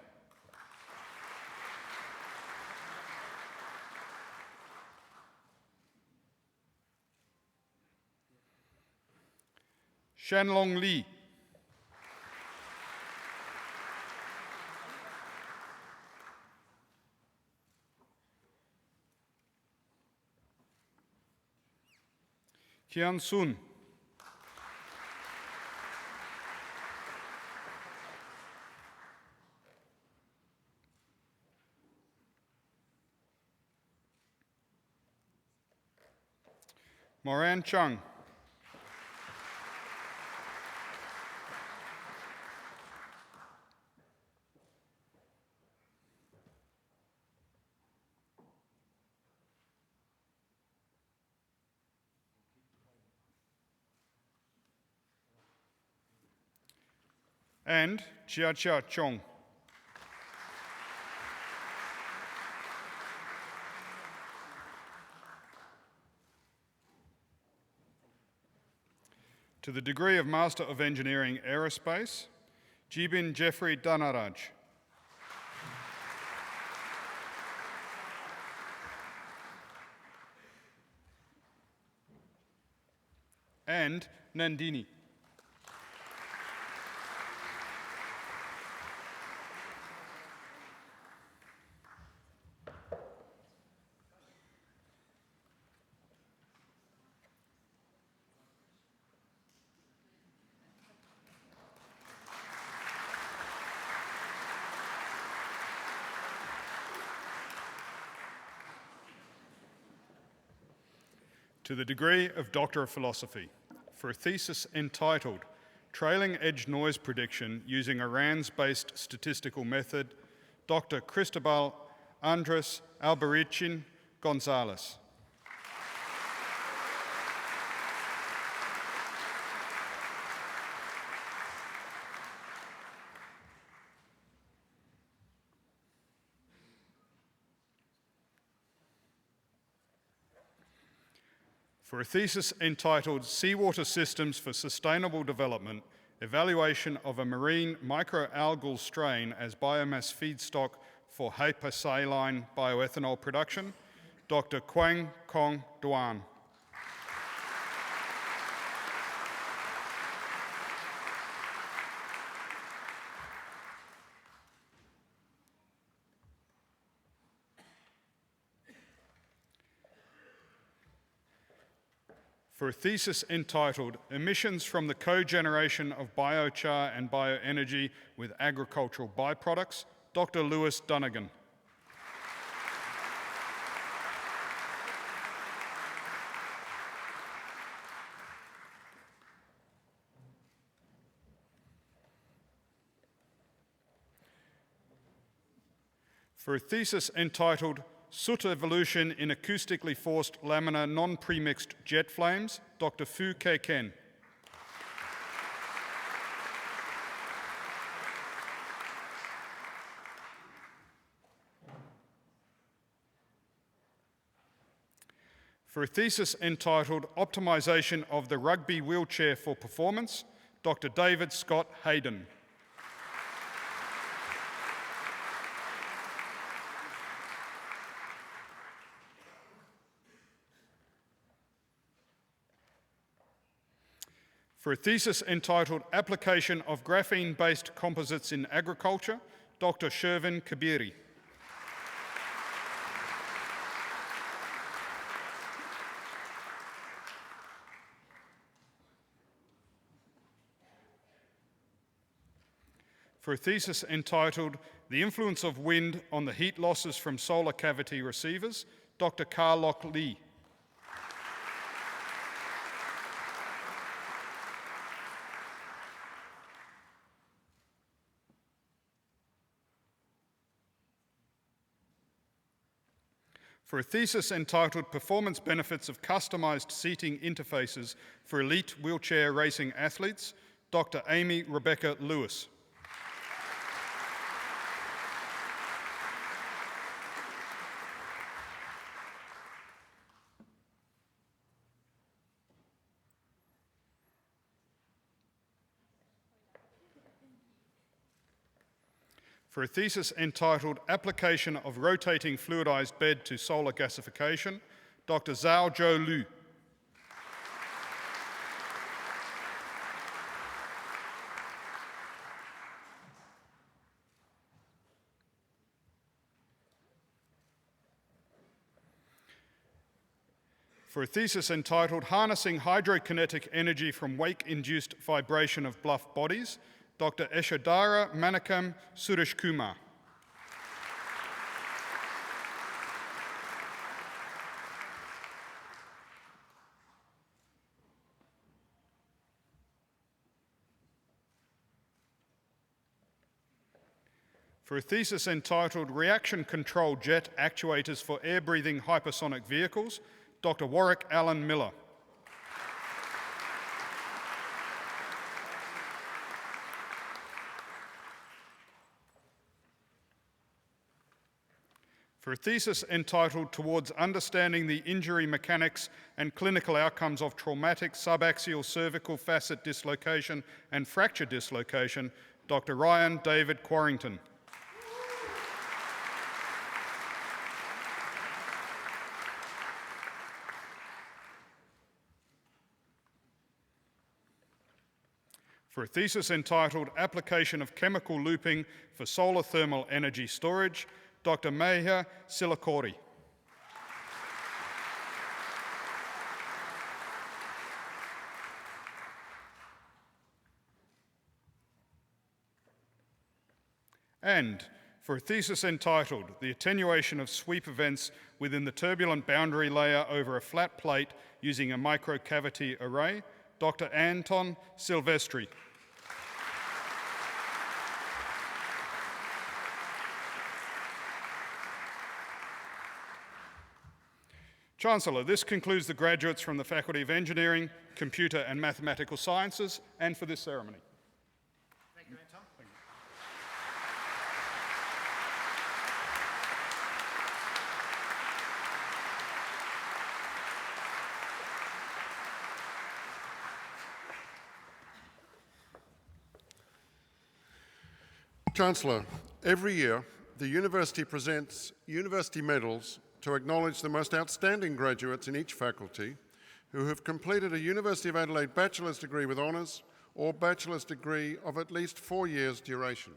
Shanlong Li. Kian Sun. Moran Chung. And Chia Chia Chong. To the degree of Master of Engineering Aerospace, Jibin Jeffrey Danaraj. And Nandini. To the degree of Doctor of Philosophy, for a thesis entitled Trailing Edge Noise Prediction Using a RANS-Based Statistical Method, Dr. Cristobal Andres Albarichin Gonzalez. For a thesis entitled Seawater Systems for Sustainable Development, Evaluation of a Marine Microalgal Strain as Biomass Feedstock for Hypersaline Bioethanol Production, Dr. Quang Kong Duan. For a thesis entitled Emissions from the Cogeneration of Biochar and Bioenergy with Agricultural Byproducts, Dr. Lewis Dunnigan. For a thesis entitled Soot Evolution in Acoustically Forced Laminar Non-Premixed Jet Flames, Dr. Fu Kei Ken. For a thesis entitled Optimization of the Rugby Wheelchair for Performance, Dr. David Scott Hayden. For a thesis entitled Application of Graphene-Based Composites in Agriculture, Dr. Shervin Kabiri. For a thesis entitled The Influence of Wind on the Heat Losses from Solar Cavity Receivers, Dr. Kar-Lok Lee. For a thesis entitled Performance Benefits of Customised Seating Interfaces for Elite Wheelchair Racing Athletes, Dr. Amy Rebecca Lewis. For a thesis entitled Application of Rotating Fluidized Bed to Solar Gasification, Dr. Zhao Zhou Lu. For a thesis entitled Harnessing Hydrokinetic Energy from Wake-Induced Vibration of Bluff Bodies, Dr. Eshadara Manakam Suresh Kumar. For a thesis entitled Reaction Control Jet Actuators for Air-Breathing Hypersonic Vehicles, Dr. Warwick Allen Miller. For a thesis entitled Towards Understanding the Injury Mechanics and Clinical Outcomes of Traumatic Subaxial Cervical Facet Dislocation and Fracture Dislocation, Dr. Ryan David Quarrington. For a thesis entitled Application of Chemical Looping for Solar Thermal Energy Storage, Dr. Meher Silakori. And for a thesis entitled The Attenuation of Sweep Events Within the Turbulent Boundary Layer Over a Flat Plate Using a Microcavity Array, Dr. Anton Silvestri. Chancellor, this concludes the graduates from the Faculty of Engineering, Computer and Mathematical Sciences, and for this ceremony. Thank you, Anton. Chancellor, every year the university presents university medals to acknowledge the most outstanding graduates in each faculty who have completed a University of Adelaide bachelor's degree with honours or bachelor's degree of at least 4 years' duration.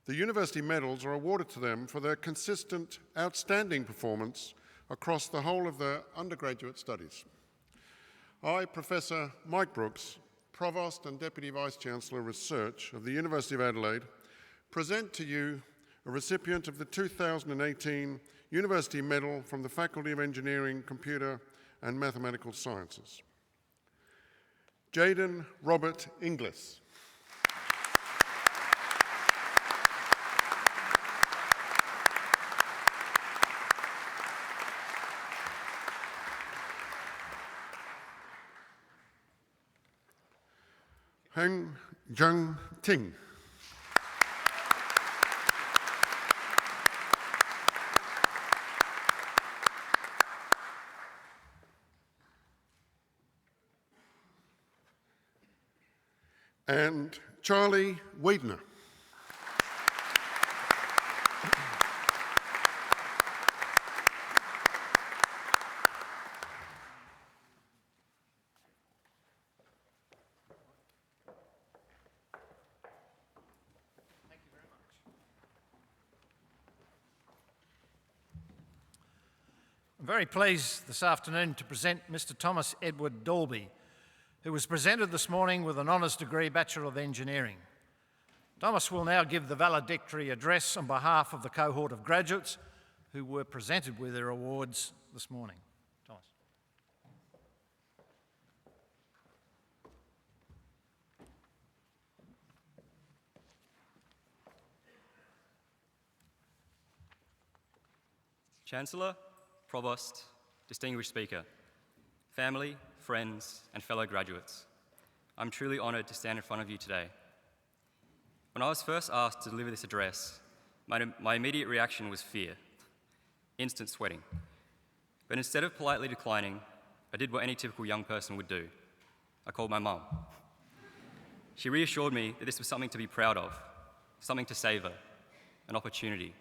The university medals are awarded to them for their consistent, outstanding performance across the whole of their undergraduate studies. I, Professor Mike Brooks, Provost and Deputy Vice-Chancellor Research of the University of Adelaide, present to you a recipient of the 2018 University Medal from the Faculty of Engineering, Computer and Mathematical Sciences. Jaden Robert Inglis. Heng Jung Ting. And Charlie Wiedner. I'm very pleased this afternoon to present Mr. Thomas Edward Dalby, who was presented this morning with an honours degree Bachelor of Engineering. Thomas will now give the valedictory address on behalf of the cohort of graduates who were presented with their awards this morning. Thomas. Chancellor, Provost, distinguished speaker, family, friends, and fellow graduates, I'm truly honoured to stand in front of you today. When I was first asked to deliver this address, my immediate reaction was fear, instant sweating. But instead of politely declining, I did what any typical young person would do. I called my mum. She reassured me that this was something to be proud of, something to savour, an opportunity.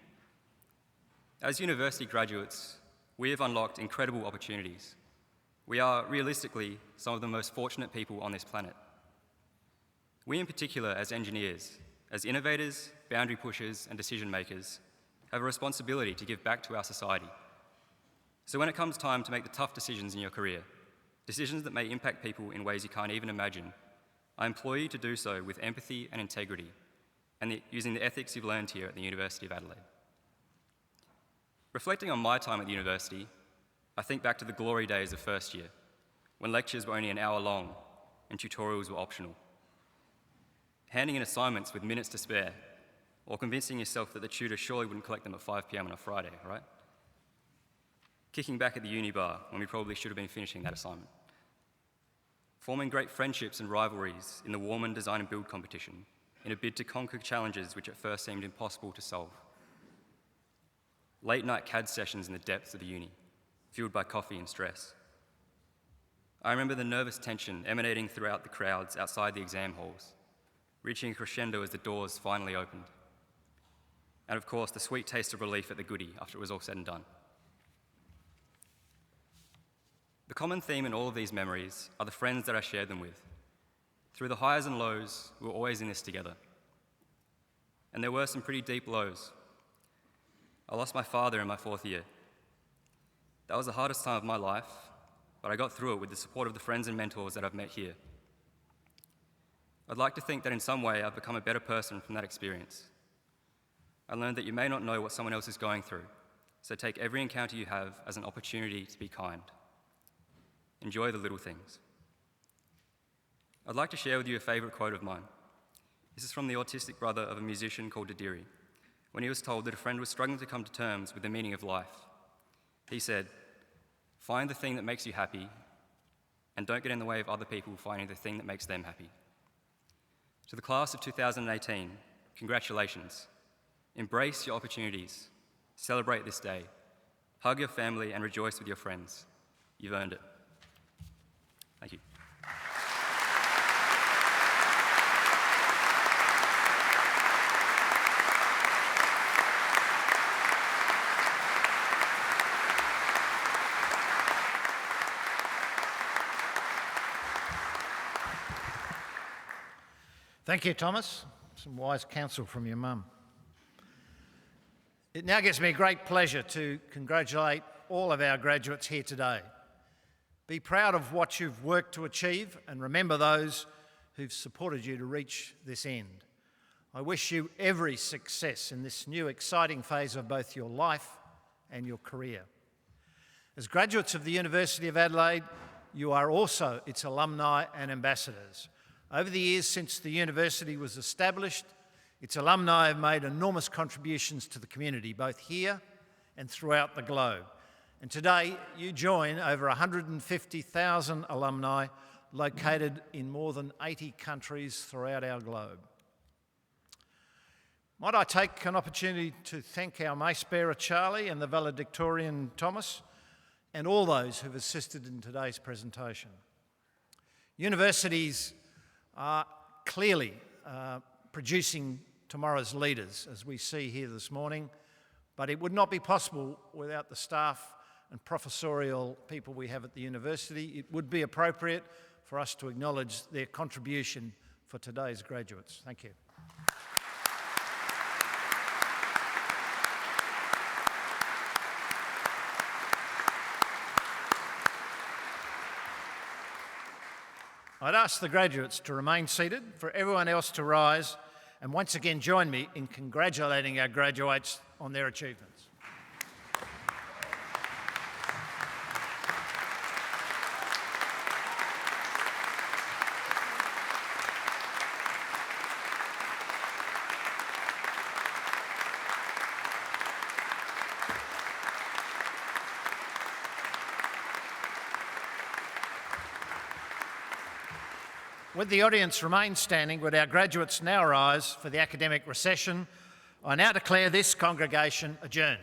As university graduates, we have unlocked incredible opportunities. We are, realistically, some of the most fortunate people on this planet. We in particular, as engineers, as innovators, boundary pushers, and decision makers, have a responsibility to give back to our society. So when it comes time to make the tough decisions in your career, decisions that may impact people in ways you can't even imagine, I implore you to do so with empathy and integrity, and using the ethics you've learned here at the University of Adelaide. Reflecting on my time at the university, I think back to the glory days of first year, when lectures were only an hour long and tutorials were optional. Handing in assignments with minutes to spare, or convincing yourself that the tutor surely wouldn't collect them at 5 p.m. on a Friday, right? Kicking back at the uni bar when we probably should have been finishing that assignment. Forming great friendships and rivalries in the Warman Design and Build competition in a bid to conquer challenges which at first seemed impossible to solve. Late night CAD sessions in the depths of the uni, fueled by coffee and stress. I remember the nervous tension emanating throughout the crowds outside the exam halls, reaching a crescendo as the doors finally opened. And of course, the sweet taste of relief at the goodie after it was all said and done. The common theme in all of these memories are the friends that I shared them with. Through the highs and lows, we were always in this together. And there were some pretty deep lows. I lost my father in my 4th year. That was the hardest time of my life, but I got through it with the support of the friends and mentors that I've met here. I'd like to think that in some way I've become a better person from that experience. I learned that you may not know what someone else is going through, so take every encounter you have as an opportunity to be kind. Enjoy the little things. I'd like to share with you a favourite quote of mine. This is from the autistic brother of a musician called Didiri, when he was told that a friend was struggling to come to terms with the meaning of life. He said, "Find the thing that makes you happy, and don't get in the way of other people finding the thing that makes them happy." To the class of 2018, congratulations. Embrace your opportunities. Celebrate this day. Hug your family and rejoice with your friends. You've earned it. Thank you. Thank you, Thomas. Some wise counsel from your mum. It now gives me great pleasure to congratulate all of our graduates here today. Be proud of what you've worked to achieve and remember those who've supported you to reach this end. I wish you every success in this new exciting phase of both your life and your career. As graduates of the University of Adelaide, you are also its alumni and ambassadors. Over the years since the university was established, its alumni have made enormous contributions to the community, both here and throughout the globe. And today, you join over 150,000 alumni located in more than 80 countries throughout our globe. Might I take an opportunity to thank our mace bearer Charlie and the valedictorian Thomas and all those who've assisted in today's presentation. Universities are clearly producing tomorrow's leaders, as we see here this morning, but it would not be possible without the staff and professorial people we have at the university. It would be appropriate for us to acknowledge their contribution for today's graduates. Thank you. I'd ask the graduates to remain seated, for everyone else to rise, and once again join me in congratulating our graduates on their achievements. Would the audience remain standing? Would our graduates now rise for the academic recession? I now declare this congregation adjourned.